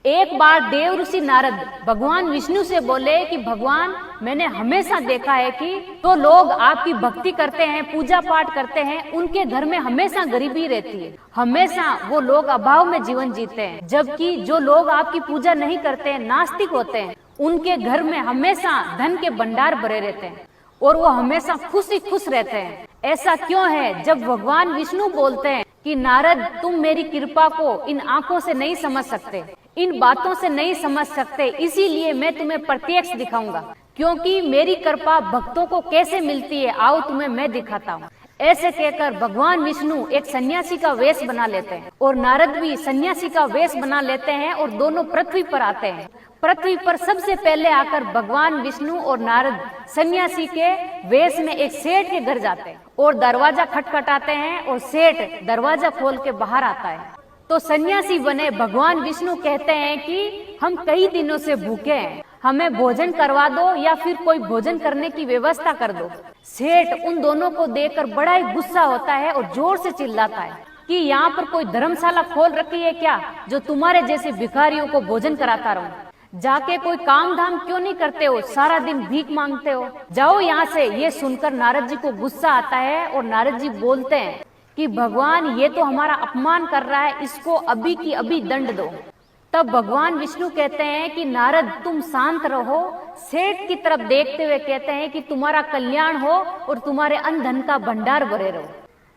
एक बार देव ऋषि नारद भगवान विष्णु से बोले कि भगवान, मैंने हमेशा देखा है कि तो लोग आपकी भक्ति करते हैं, पूजा पाठ करते हैं, उनके घर में हमेशा गरीबी रहती है, हमेशा वो लोग अभाव में जीवन जीते हैं। जबकि जो लोग आपकी पूजा नहीं करते हैं, नास्तिक होते हैं, उनके घर में हमेशा धन के भंडार भरे रहते हैं और वो हमेशा खुश ही खुश रहते हैं। ऐसा क्यों है? जब भगवान विष्णु बोलते हैं कि नारद, तुम मेरी कृपा को इन आंखों से नहीं समझ सकते, इन बातों से नहीं समझ सकते, इसीलिए मैं तुम्हें प्रत्यक्ष दिखाऊंगा, क्योंकि मेरी कृपा भक्तों को कैसे मिलती है, आओ तुम्हें मैं दिखाता हूँ। ऐसे कहकर भगवान विष्णु एक सन्यासी का वेश बना लेते हैं और नारद भी सन्यासी का वेश बना लेते हैं और दोनों पृथ्वी पर आते हैं। पृथ्वी पर सबसे पहले आकर भगवान विष्णु और नारद सन्यासी के वेश में एक सेठ के घर जाते हैं और दरवाजा खटखटाते हैं और सेठ दरवाजा खोल के बाहर आता है। तो सन्यासी बने भगवान विष्णु कहते हैं कि हम कई दिनों से भूखे हैं, हमें भोजन करवा दो या फिर कोई भोजन करने की व्यवस्था कर दो। सेठ उन दोनों को देखकर बड़ा ही गुस्सा होता है और जोर से चिल्लाता है कि यहाँ पर कोई धर्मशाला खोल रखी है क्या, जो तुम्हारे जैसे भिखारियों को भोजन कराता रहूं? जाके कोई काम धाम क्यों नहीं करते हो, सारा दिन भीख मांगते हो, जाओ यहाँ से। ये सुनकर नारद जी को गुस्सा आता है और नारद जी बोलते हैं कि भगवान, ये तो हमारा अपमान कर रहा है, इसको अभी की अभी दंड दो। तब भगवान विष्णु कहते हैं कि नारद, तुम शांत रहो। सेठ की तरफ देखते हुए कहते हैं कि तुम्हारा कल्याण हो और तुम्हारे अन्न धन का भंडार भरे रहो।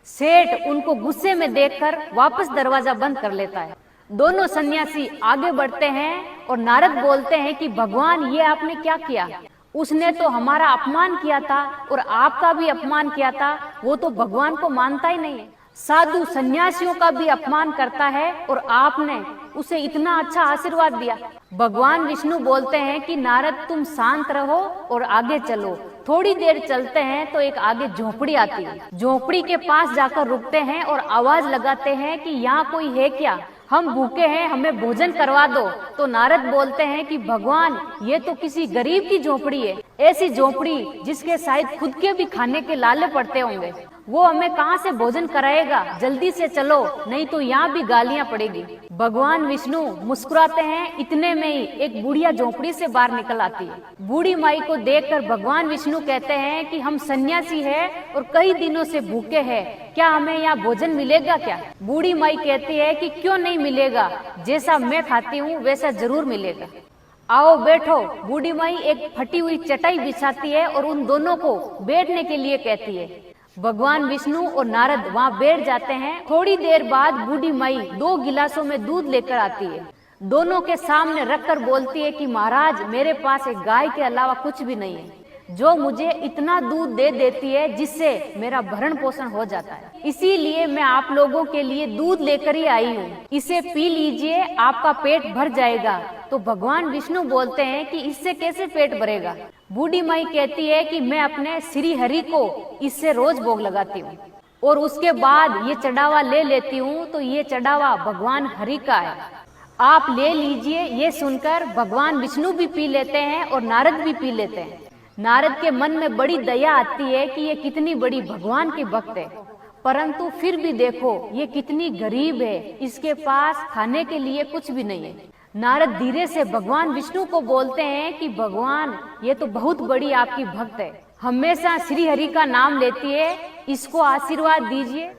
सेठ उनको गुस्से में देखकर वापस दरवाजा बंद कर लेता है। दोनों सन्यासी आगे बढ़ते हैं और नारद बोलते हैं कि भगवान, ये आपने क्या किया? उसने तो हमारा अपमान किया था और आपका भी अपमान किया था, वो तो भगवान को मानता ही नहीं है। साधु सन्यासियों का भी अपमान करता है और आपने उसे इतना अच्छा आशीर्वाद दिया। भगवान विष्णु बोलते हैं कि नारद, तुम शांत रहो और आगे चलो। थोड़ी देर चलते हैं तो एक आगे झोपड़ी आती है। झोपड़ी के पास जाकर रुकते हैं और आवाज लगाते हैं कि यहाँ कोई है क्या, हम भूखे हैं, हमें भोजन करवा दो। तो नारद बोलते हैं कि भगवान, ये तो किसी गरीब की झोपड़ी है, ऐसी झोपड़ी जिसके शायद खुद के भी खाने के लाले पड़ते होंगे, वो हमें कहाँ से भोजन कराएगा, जल्दी से चलो, नहीं तो यहाँ भी गालियाँ पड़ेगी। भगवान विष्णु मुस्कुराते हैं। इतने में ही एक बुढ़िया झोपड़ी से बाहर निकल आती है। बूढ़ी माई को देखकर भगवान विष्णु कहते हैं कि हम सन्यासी हैं और कई दिनों से भूखे हैं, क्या हमें यहाँ भोजन मिलेगा क्या? बूढ़ी माई कहती है कि क्यों नहीं मिलेगा, जैसा मैं खाती हूँ वैसा जरूर मिलेगा, आओ बैठो। बूढ़ी माई एक फटी हुई चटाई बिछाती है और उन दोनों को बैठने के लिए कहती है। भगवान विष्णु और नारद वहाँ बैठ जाते हैं। थोड़ी देर बाद बूढ़ी माई 2 गिलासों में दूध लेकर आती है। दोनों के सामने रखकर बोलती है कि महाराज, मेरे पास एक गाय के अलावा कुछ भी नहीं है, जो मुझे इतना दूध दे देती है जिससे मेरा भरण पोषण हो जाता है, इसीलिए मैं आप लोगों के लिए दूध लेकर ही आई हूँ, इसे पी लीजिए, आपका पेट भर जाएगा। तो भगवान विष्णु बोलते हैं कि इससे कैसे पेट भरेगा? बूढ़ी माई कहती है कि मैं अपने श्री हरि को इससे रोज भोग लगाती हूँ और उसके बाद ये चढ़ावा ले लेती हूँ, तो ये चढ़ावा भगवान हरि का है, आप ले लीजिए। ये सुनकर भगवान विष्णु भी पी लेते हैं और नारद भी पी लेते हैं। नारद के मन में बड़ी दया आती है कि ये कितनी बड़ी भगवान की भक्त है, परंतु फिर भी देखो ये कितनी गरीब है, इसके पास खाने के लिए कुछ भी नहीं है। नारद धीरे से भगवान विष्णु को बोलते हैं कि भगवान, ये तो बहुत बड़ी आपकी भक्त है, हमेशा श्री हरि का नाम लेती है, इसको आशीर्वाद दीजिए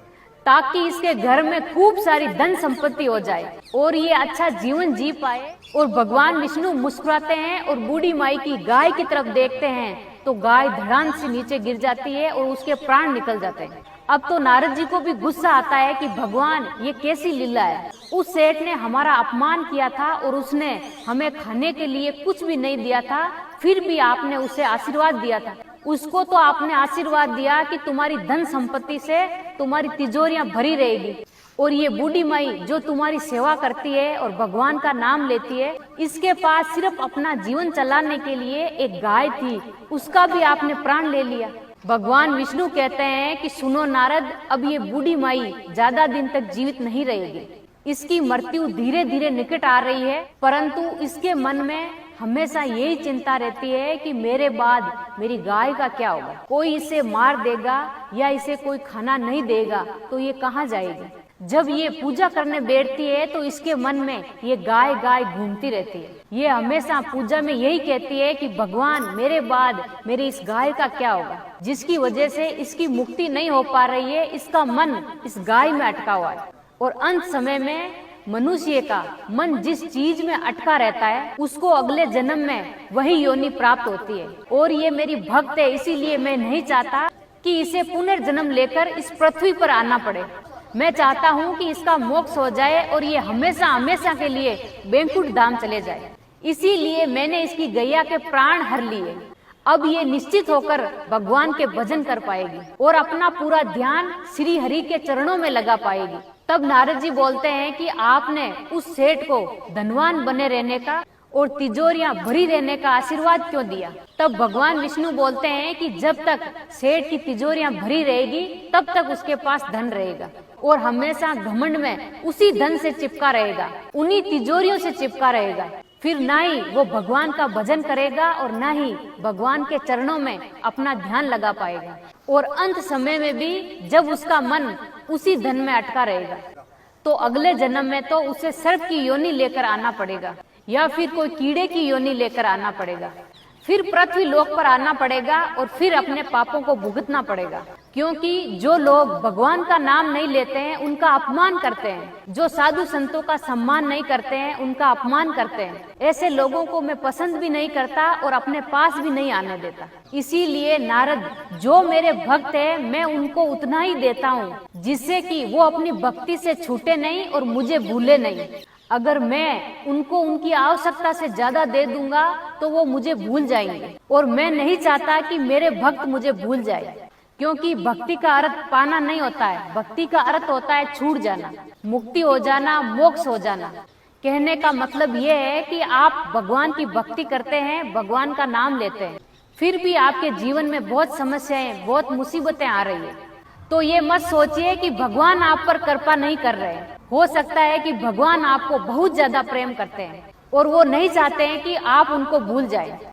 ताकि इसके घर में खूब सारी धन संपत्ति हो जाए और ये अच्छा जीवन जी पाए। और भगवान विष्णु मुस्कुराते हैं और बूढ़ी माई की गाय की तरफ देखते हैं तो गाय धड़ाम से नीचे गिर जाती है और उसके प्राण निकल जाते हैं। अब तो नारद जी को भी गुस्सा आता है कि भगवान, ये कैसी लीला है, उस सेठ ने हमारा अपमान किया था और उसने हमें खाने के लिए कुछ भी नहीं दिया था, फिर भी आपने उसे आशीर्वाद दिया था। उसको तो आपने आशीर्वाद दिया कि तुम्हारी धन संपत्ति से तुम्हारी तिजोरियां भरी रहेगी, और ये बूढ़ी माई जो तुम्हारी सेवा करती है और भगवान का नाम लेती है, इसके पास सिर्फ अपना जीवन चलाने के लिए एक गाय थी, उसका भी आपने प्राण ले लिया। भगवान विष्णु कहते हैं कि सुनो नारद, अब ये बूढ़ी माई ज्यादा दिन तक जीवित नहीं रहेगी, इसकी मृत्यु धीरे धीरे निकट आ रही है, परंतु इसके मन में हमेशा यही चिंता रहती है कि मेरे बाद मेरी गाय का क्या होगा, कोई इसे मार देगा या इसे कोई खाना नहीं देगा तो ये कहाँ जाएगी। जब ये पूजा करने बैठती है तो इसके मन में ये गाय गाय घूमती रहती है। ये हमेशा पूजा में यही कहती है कि भगवान मेरे बाद मेरी इस गाय का क्या होगा, जिसकी वजह से इसकी मुक्ति नहीं हो पा रही है, इसका मन इस गाय में अटका हुआ है। और अंत समय में मनुष्य का मन जिस चीज में अटका रहता है उसको अगले जन्म में वही योनि प्राप्त होती है। और ये मेरी भक्त है, इसीलिए मैं नहीं चाहता कि इसे पुनर्जन्म लेकर इस पृथ्वी पर आना पड़े। मैं चाहता हूँ कि इसका मोक्ष हो जाए और ये हमेशा हमेशा के लिए बैंकुट धाम चले जाए। इसीलिए मैंने इसकी गैया के प्राण हर लिए। अब ये निश्चित होकर भगवान के भजन कर पाएगी और अपना पूरा ध्यान श्री हरि के चरणों में लगा पाएगी। तब नारद जी बोलते हैं कि आपने उस सेठ को धनवान बने रहने का और तिजोरियां भरी रहने का आशीर्वाद क्यों दिया। तब भगवान विष्णु बोलते हैं कि जब तक सेठ की तिजोरियां भरी रहेगी तब तक उसके पास धन रहेगा और हमेशा घमंड में उसी धन से चिपका रहेगा, उन्हीं तिजोरियों से चिपका रहेगा। फिर ना ही वो भगवान का भजन करेगा और ना ही भगवान के चरणों में अपना ध्यान लगा पाएगा। और अंत समय में भी जब उसका मन उसी धन में अटका रहेगा तो अगले जन्म में तो उसे सर्प की योनि लेकर आना पड़ेगा या फिर कोई कीड़े की योनि लेकर आना पड़ेगा। फिर पृथ्वी लोक पर आना पड़ेगा और फिर अपने पापों को भुगतना पड़ेगा। क्योंकि जो लोग भगवान का नाम नहीं लेते हैं उनका अपमान करते हैं, जो साधु संतों का सम्मान नहीं करते हैं उनका अपमान करते हैं, ऐसे लोगों को मैं पसंद भी नहीं करता और अपने पास भी नहीं आने देता। इसीलिए नारद, जो मेरे भक्त है मैं उनको उतना ही देता हूँ जिससे कि वो अपनी भक्ति से छूटे नहीं और मुझे भूले नहीं। अगर मैं उनको उनकी आवश्यकता से ज्यादा दे दूंगा तो वो मुझे भूल जाएंगे और मैं नहीं चाहता कि मेरे भक्त मुझे भूल जाए। क्योंकि भक्ति का अर्थ पाना नहीं होता है, भक्ति का अर्थ होता है छूट जाना, मुक्ति हो जाना, मोक्ष हो जाना। कहने का मतलब ये है कि आप भगवान की भक्ति करते हैं, भगवान का नाम लेते हैं, फिर भी आपके जीवन में बहुत समस्याएं, बहुत मुसीबतें आ रही है, तो ये मत सोचिए कि भगवान आप पर कृपा नहीं कर रहे हैं। हो सकता है कि भगवान आपको बहुत ज्यादा प्रेम करते हैं और वो नहीं चाहते हैं कि आप उनको भूल जाएं।